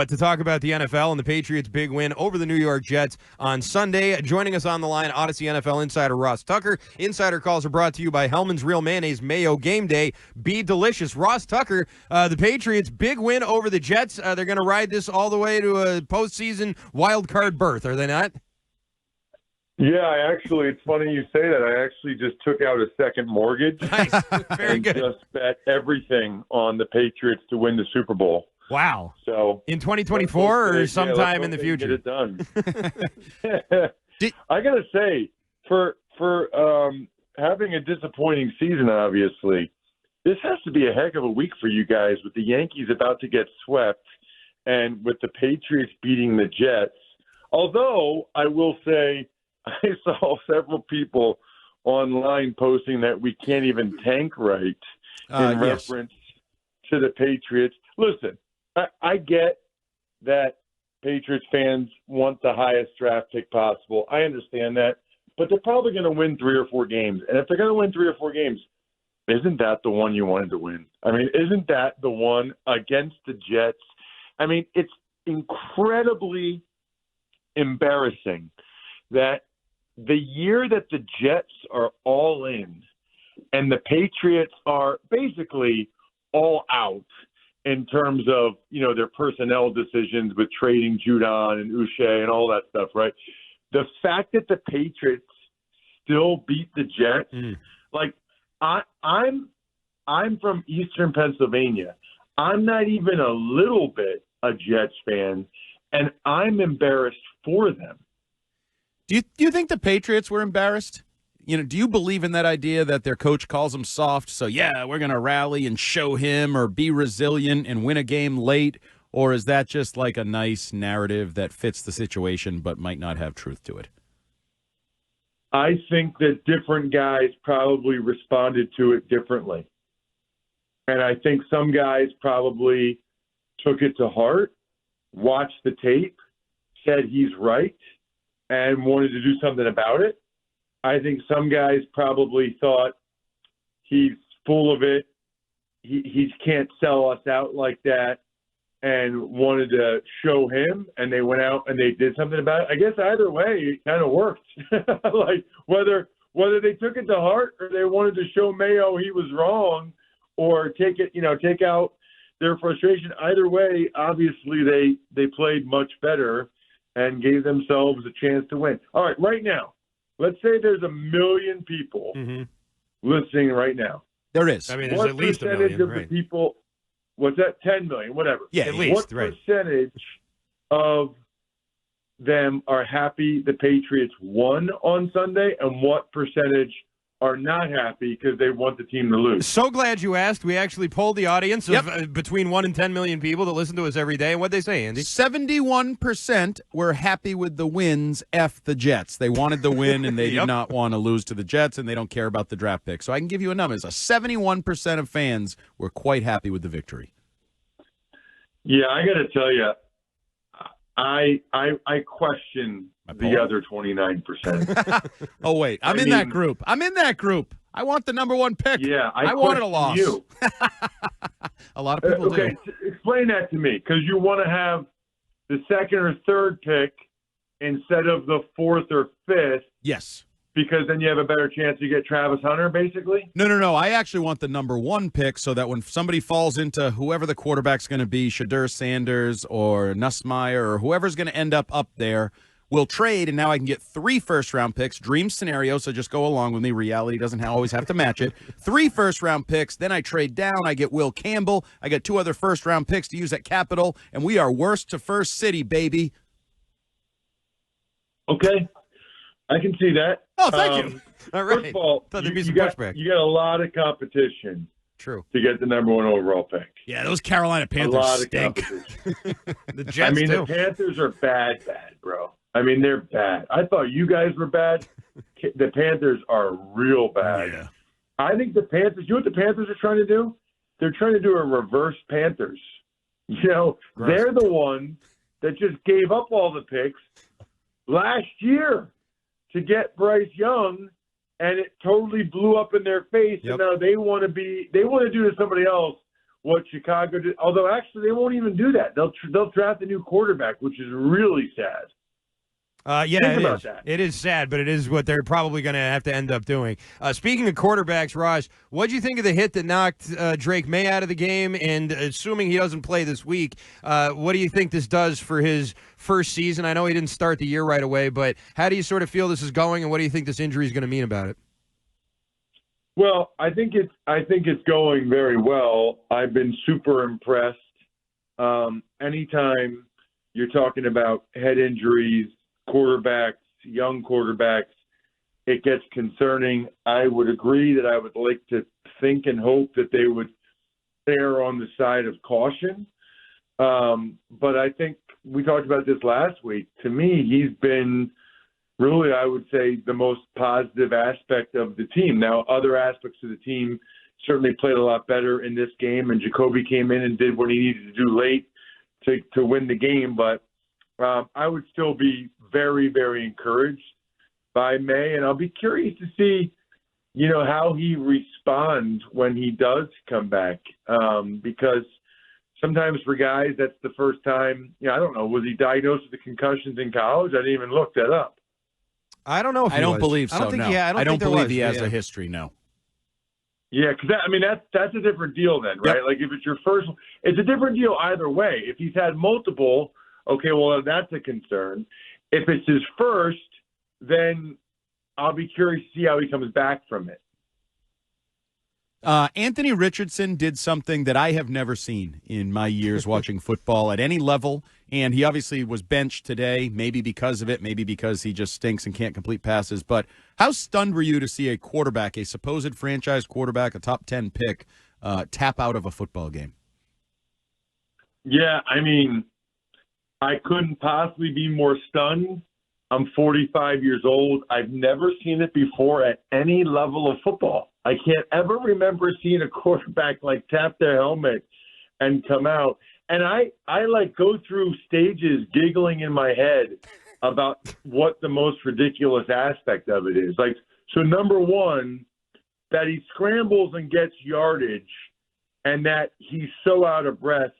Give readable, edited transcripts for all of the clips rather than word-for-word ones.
But to talk about the NFL and the Patriots' big win over the New York Jets on Sunday, joining us on the line, Audacy NFL insider Ross Tucker. Insider calls are brought to you by Hellman's Real Mayonnaise Mayo Game Day. Be delicious. Ross Tucker, the Patriots' big win over the Jets. They're going to ride this all the way to a postseason wild card berth, are they not? Yeah, it's funny you say that. I actually just took out a second mortgage. Nice. Very and good. just bet everything on the Patriots to win the Super Bowl. Wow. So in 2024 or sometime in the future? Get it done. I got to say, for having a disappointing season, obviously, this has to be a heck of a week for you guys with the Yankees about to get swept and with the Patriots beating the Jets. Although, I will say, I saw several people online posting that we can't even tank right in reference to the Patriots. Listen, I get that Patriots fans want the highest draft pick possible. I understand that. But they're probably going to win 3 or 4 games. And if they're going to win 3 or 4 games, isn't that the one you wanted to win? I mean, isn't that the one against the Jets? I mean, it's incredibly embarrassing that the year that the Jets are all in and the Patriots are basically all out in terms of, their personnel decisions with trading Judon and Uche and all that stuff, right? The fact that the Patriots still beat the Jets, like I'm from Eastern Pennsylvania. I'm not even a little bit a Jets fan, and I'm embarrassed for them. Do you think the Patriots were embarrassed? Do you believe in that idea that their coach calls them soft? So, we're going to rally and show him or be resilient and win a game late. Or is that just like a nice narrative that fits the situation but might not have truth to it? I think that different guys probably responded to it differently. And I think some guys probably took it to heart, watched the tape, said he's right, and wanted to do something about it. I think some guys probably thought he's full of it. He can't sell us out like that, and wanted to show him, and they went out and they did something about it. I guess either way, it kind of worked. Like whether they took it to heart or they wanted to show Mayo he was wrong, or take out their frustration. Either way, obviously they played much better and gave themselves a chance to win. All right, right now, let's say there's 1 million people listening right now. There is. I mean, there's at least 1 million, of the people? What's that? 10 million, whatever. Yeah, at least. What percentage of them are happy the Patriots won on Sunday, and what percentage are not happy because they want the team to lose? So glad you asked. We actually polled the audience of between 1 and 10 million people that listen to us every day. And what'd they say, Andy? 71% were happy with the wins, F the Jets. They wanted the win, and they did not want to lose to the Jets, and they don't care about the draft pick. So I can give you a number. 71% of fans were quite happy with the victory. Yeah, I got to tell you, I question the other 29%. Oh, wait. I'm in that group. I want the number 1 pick. Yeah, I wanted a loss. You. A lot of people do. Okay, explain that to me, because you want to have the 2nd or 3rd pick instead of the 4th or 5th. Yes. Because then you have a better chance to get Travis Hunter, basically? No. I actually want the number 1 pick so that when somebody falls into whoever the quarterback's going to be, Shadur Sanders or Nussmeier or whoever's going to end up there, we'll trade, and now I can get 3 first-round picks. Dream scenario, so just go along with me. Reality doesn't always have to match it. 3 first-round picks, then I trade down. I get Will Campbell. I get 2 other first-round picks to use at Capital, and we are worst to first city, baby. Okay. I can see that. Oh, thank you. All right. First of all, you got a lot of competition. True. To get the number 1 overall pick. Yeah, those Carolina Panthers stink. The Jets, the Panthers are bad, bro. I mean, they're bad. I thought you guys were bad. The Panthers are real bad. Yeah. I think the Panthers, you know what the Panthers are trying to do? They're trying to do a reverse Panthers. They're the one that just gave up all the picks last year to get Bryce Young, and it totally blew up in their face. Yep. And now they want to do to somebody else what Chicago did. Although actually they won't even do that. They'll draft a new quarterback, which is really sad. Yeah, Think it about is. that. It is sad, but it is what they're probably going to have to end up doing. Speaking of quarterbacks, Raj, what do you think of the hit that knocked Drake Maye out of the game? And assuming he doesn't play this week, what do you think this does for his first season? I know he didn't start the year right away, but how do you sort of feel this is going, and what do you think this injury is going to mean about it? Well, I think it's going very well. I've been super impressed. Anytime you're talking about head injuries, quarterbacks, young quarterbacks, it gets concerning. I would agree that I would like to think and hope that they would err on the side of caution. But I think we talked about this last week. To me, he's been really, I would say, the most positive aspect of the team. Now, other aspects of the team certainly played a lot better in this game, and Jacoby came in and did what he needed to do late to win the game. But I would still be very, very encouraged by Maye, and I'll be curious to see, how he responds when he does come back, because sometimes for guys that's the first time. I don't know. Was he diagnosed with the concussions in college? I didn't even look that up. I don't know if I don't believe so. I don't think no. I don't believe was, he has yeah. a history. No. Yeah, because that's a different deal then, right? Yep. Like if it's your first, it's a different deal either way. If he's had multiple, okay, well that's a concern. If it's his first, then I'll be curious to see how he comes back from it. Anthony Richardson did something that I have never seen in my years watching football at any level, and he obviously was benched today, maybe because of it, maybe because he just stinks and can't complete passes. But how stunned were you to see a quarterback, a supposed franchise quarterback, a top 10 pick, tap out of a football game? Yeah, I couldn't possibly be more stunned. I'm 45 years old. I've never seen it before at any level of football. I can't ever remember seeing a quarterback tap their helmet and come out. And I go through stages giggling in my head about what the most ridiculous aspect of it is. So number one, that he scrambles and gets yardage and that he's so out of breath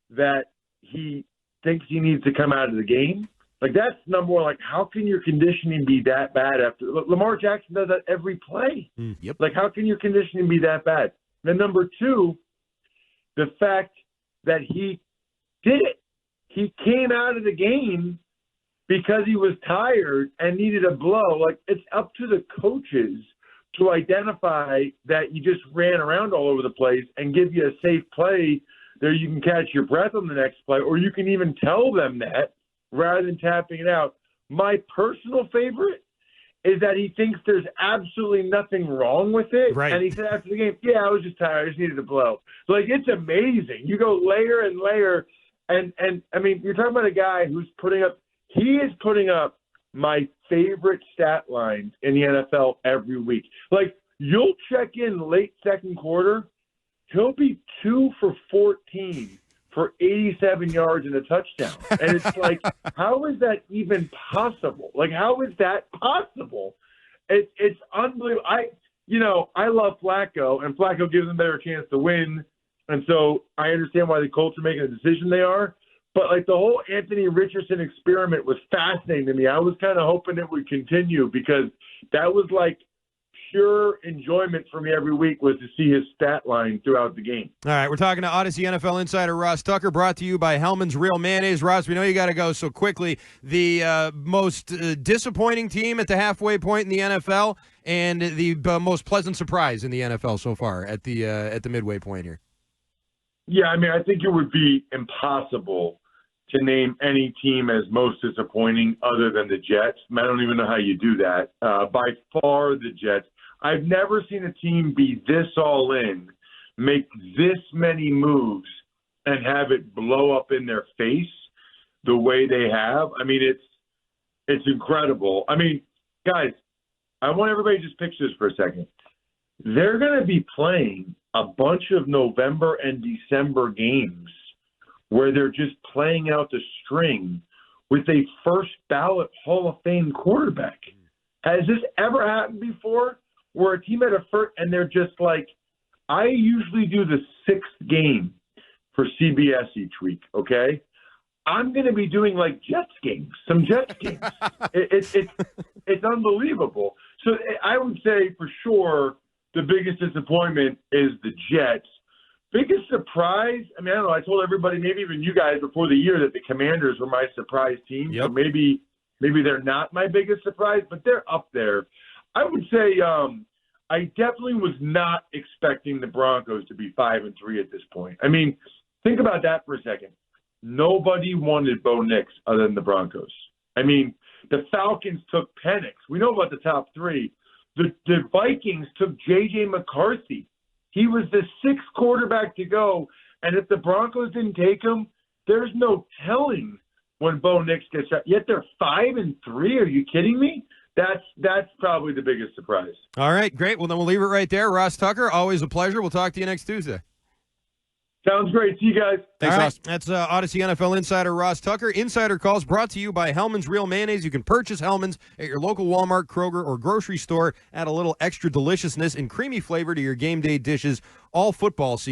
that he thinks he needs to come out of the game. That's number one. How can your conditioning be that bad after Lamar Jackson does that every play? Yep. How can your conditioning be that bad? Then number two, the fact that he did it. He came out of the game because he was tired and needed a blow. It's up to the coaches to identify that you just ran around all over the place and give you a safe play there you can catch your breath on the next play, or you can even tell them that rather than tapping it out. My personal favorite is that he thinks there's absolutely nothing wrong with it. Right. And he said after the game, yeah, I was just tired. I just needed a blow. It's amazing. You go layer and layer. And you're talking about a guy who's he is putting up my favorite stat lines in the NFL every week. You'll check in late second quarter, he'll be 2 for 14 for 87 yards and a touchdown. And it's how is that even possible? How is that possible? It's unbelievable. I love Flacco, and Flacco gives them a better chance to win. And so I understand why the Colts are making the decision they are. But the whole Anthony Richardson experiment was fascinating to me. I was kind of hoping it would continue because that was pure enjoyment for me every week was to see his stat line throughout the game. All right, we're talking to Audacy NFL insider Ross Tucker, brought to you by Hellman's Real Mayonnaise. Ross, we know you got to go so quickly. The most disappointing team at the halfway point in the NFL and the most pleasant surprise in the NFL so far at the midway point here. Yeah, I think it would be impossible to name any team as most disappointing other than the Jets. I don't even know how you do that. By far, the Jets. I've never seen a team be this all in, make this many moves, and have it blow up in their face the way they have. It's incredible. Guys, I want everybody to just picture this for a second. They're going to be playing a bunch of November and December games where they're just playing out the string with a first ballot Hall of Fame quarterback. Has this ever happened before where a team had a first and they're just I usually do the 6th game for CBS each week, okay? I'm going to be doing like Jets games, some Jets games. It's unbelievable. So I would say for sure the biggest disappointment is the Jets. Biggest surprise, I mean, I don't know, I told everybody, maybe even you guys before the year, that the Commanders were my surprise team. Yep. So maybe they're not my biggest surprise, but they're up there. I would say I definitely was not expecting the Broncos to be 5-3 at this point. I mean, think about that for a second. Nobody wanted Bo Nix other than the Broncos. I mean, the Falcons took Penix. We know about the top 3. The Vikings took J.J. McCarthy. He was the 6th quarterback to go, and if the Broncos didn't take him, there's no telling when Bo Nix gets shot. Yet they're 5-3. Are you kidding me? That's probably the biggest surprise. All right, great. Well, then we'll leave it right there. Ross Tucker, always a pleasure. We'll talk to you next Tuesday. Sounds great. See you guys. Thanks, All right. Ross. That's Audacy NFL insider Ross Tucker. Insider calls brought to you by Hellman's Real Mayonnaise. You can purchase Hellman's at your local Walmart, Kroger, or grocery store. Add a little extra deliciousness and creamy flavor to your game day dishes all football season.